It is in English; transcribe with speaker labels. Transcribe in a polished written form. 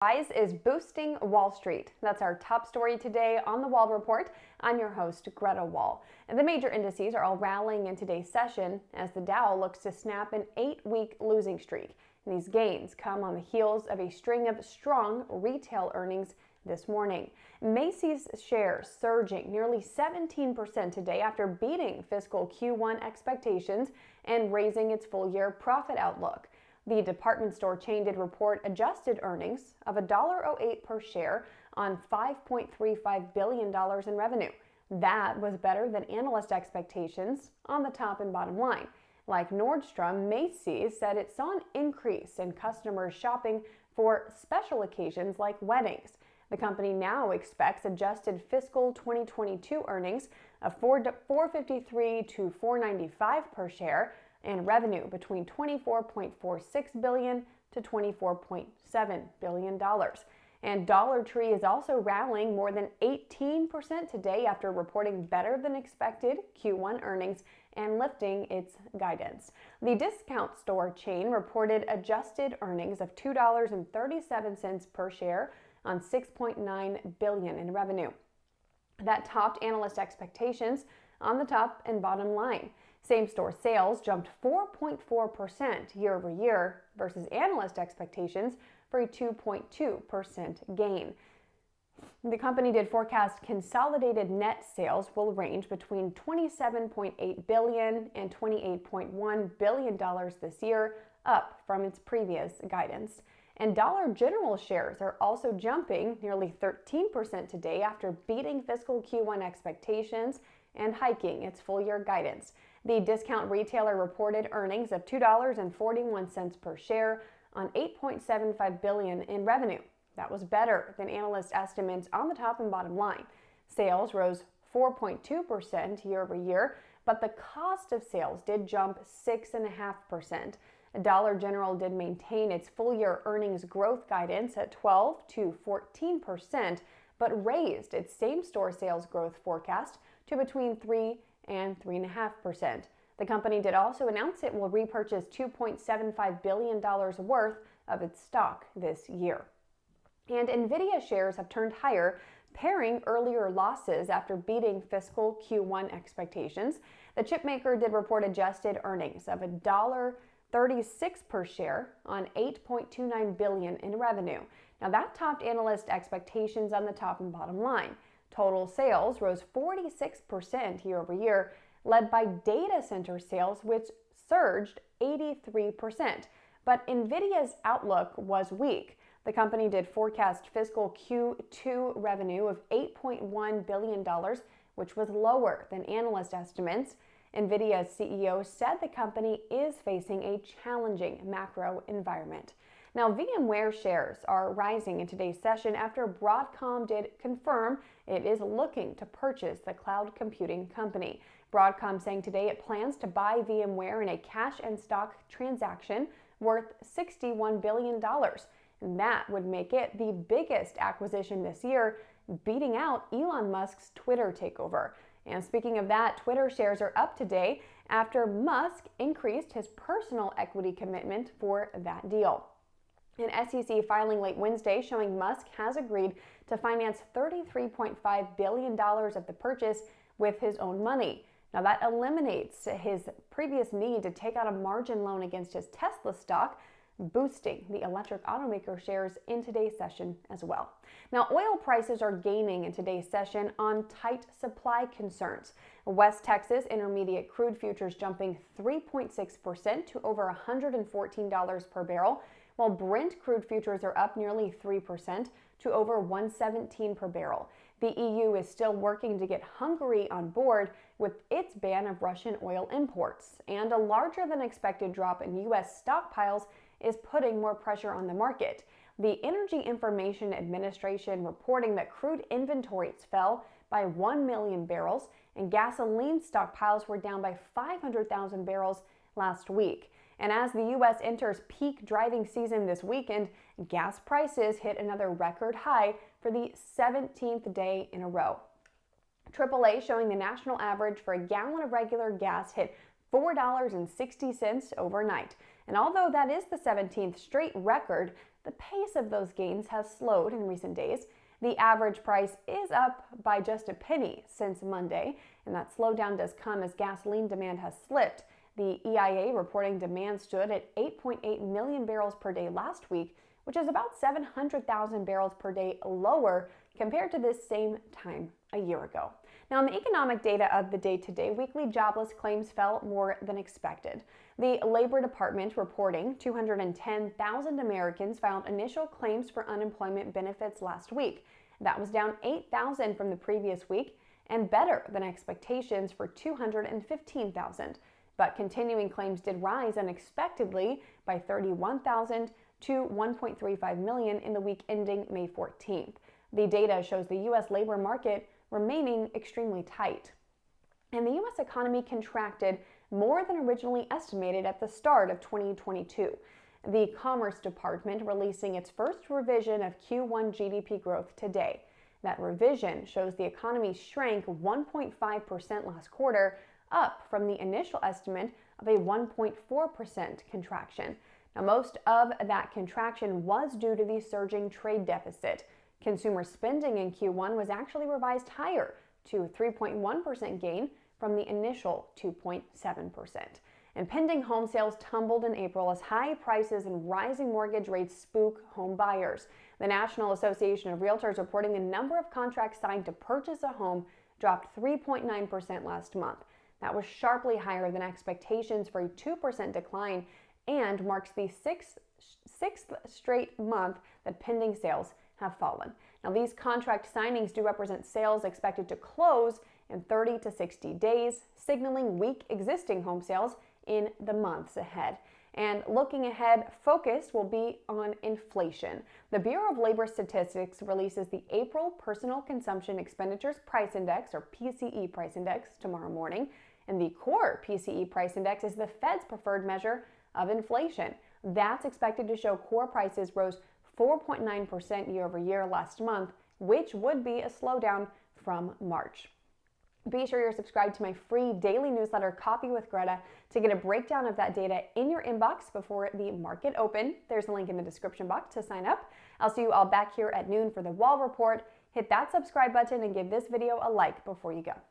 Speaker 1: Rise is boosting Wall Street. That's our top story today on the Wall Report. I'm your host, Greta Wall. And the major indices are all rallying in today's session as the Dow looks to snap an 8-week losing streak. And these gains come on the heels of a string of strong retail earnings this morning. Macy's shares surging nearly 17% today after beating fiscal Q1 expectations and raising its full-year profit outlook. The department store chain did report adjusted earnings of $1.08 per share on $5.35 billion in revenue. That was better than analyst expectations on the top and bottom line. Like Nordstrom, Macy's said it saw an increase in customers shopping for special occasions like weddings. The company now expects adjusted fiscal 2022 earnings of $4.53 to $4.95 per share, and revenue between $24.46 billion to $24.7 billion. And Dollar Tree is also rallying more than 18% today after reporting better than expected Q1 earnings and lifting its guidance. The discount store chain reported adjusted earnings of $2.37 per share on $6.9 billion in revenue. That topped analyst expectations on the top and bottom line. Same-store sales jumped 4.4% year over year versus analyst expectations for a 2.2% gain. The company did forecast consolidated net sales will range between $27.8 billion and $28.1 billion this year, up from its previous guidance. And Dollar General shares are also jumping nearly 13% today after beating fiscal Q1 expectations and hiking its full-year guidance. The discount retailer reported earnings of $2.41 per share on $8.75 billion in revenue. That was better than analyst estimates on the top and bottom line. Sales rose 4.2% year over year, but the cost of sales did jump 6.5%. Dollar General did maintain its full-year earnings growth guidance at 12 to 14%, but raised its same-store sales growth forecast to between 3 and 3.5%. The company did also announce it will repurchase $2.75 billion worth of its stock this year. And Nvidia shares have turned higher, pairing earlier losses after beating fiscal Q1 expectations. The chipmaker did report adjusted earnings of $1.36 per share on $8.29 billion in revenue. Now that topped analyst expectations on the top and bottom line. Total sales rose 46% year over year, led by data center sales, which surged 83%. But Nvidia's outlook was weak. The company did forecast fiscal Q2 revenue of $8.1 billion, which was lower than analyst estimates. Nvidia's CEO said the company is facing a challenging macro environment. Now, VMware shares are rising in today's session after Broadcom did confirm it is looking to purchase the cloud computing company. Broadcom saying today it plans to buy VMware in a cash and stock transaction worth $61 billion. And that would make it the biggest acquisition this year, beating out Elon Musk's Twitter takeover. And speaking of that, Twitter shares are up today after Musk increased his personal equity commitment for that deal. An SEC filing late Wednesday showing Musk has agreed to finance $33.5 billion of the purchase with his own money. Now that eliminates his previous need to take out a margin loan against his Tesla stock, boosting the electric automaker shares in today's session as well. Now, oil prices are gaining in today's session on tight supply concerns. West Texas Intermediate crude futures jumping 3.6% to over $114 per barrel, while Brent crude futures are up nearly 3% to over $117 per barrel. The EU is still working to get Hungary on board with its ban of Russian oil imports, and a larger than expected drop in U.S. stockpiles is putting more pressure on the market. The Energy Information Administration reporting that crude inventories fell by 1 million barrels and gasoline stockpiles were down by 500,000 barrels last week. And as the U.S. enters peak driving season this weekend, gas prices hit another record high for the 17th day in a row. AAA showing the national average for a gallon of regular gas hit $4.60 overnight. And although that is the 17th straight record, the pace of those gains has slowed in recent days. The average price is up by just a penny since Monday, and that slowdown does come as gasoline demand has slipped. The EIA reporting demand stood at 8.8 million barrels per day last week, which is about 700,000 barrels per day lower compared to this same time a year ago. Now, in the economic data of the day today, weekly jobless claims fell more than expected. The Labor Department reporting 210,000 Americans filed initial claims for unemployment benefits last week. That was down 8,000 from the previous week and better than expectations for 215,000. But continuing claims did rise unexpectedly by 31,000 to 1.35 million in the week ending May 14th. The data shows the U.S. labor market remaining extremely tight. And the U.S. economy contracted more than originally estimated at the start of 2022. The Commerce Department releasing its first revision of Q1 GDP growth today. That revision shows the economy shrank 1.5% last quarter, up from the initial estimate of a 1.4% contraction. Now, most of that contraction was due to the surging trade deficit. Consumer spending in Q1 was actually revised higher to a 3.1% gain from the initial 2.7%. And pending home sales tumbled in April as high prices and rising mortgage rates spook home buyers. The National Association of Realtors reporting the number of contracts signed to purchase a home dropped 3.9% last month. That was sharply higher than expectations for a 2% decline and marks the sixth straight month that pending sales have fallen. Now, these contract signings do represent sales expected to close in 30 to 60 days, signaling weak existing home sales in the months ahead. And looking ahead, focus will be on inflation. The Bureau of Labor Statistics releases the April Personal Consumption Expenditures Price Index, or PCE price index, tomorrow morning. And the core PCE price index is the Fed's preferred measure of inflation. That's expected to show core prices rose 4.9% year over year last month, which would be a slowdown from March. Be sure you're subscribed to my free daily newsletter, Coffee with Greta, to get a breakdown of that data in your inbox before the market open. There's a link in the description box to sign up. I'll see you all back here at noon for the Wall Report. Hit that subscribe button and give this video a like before you go.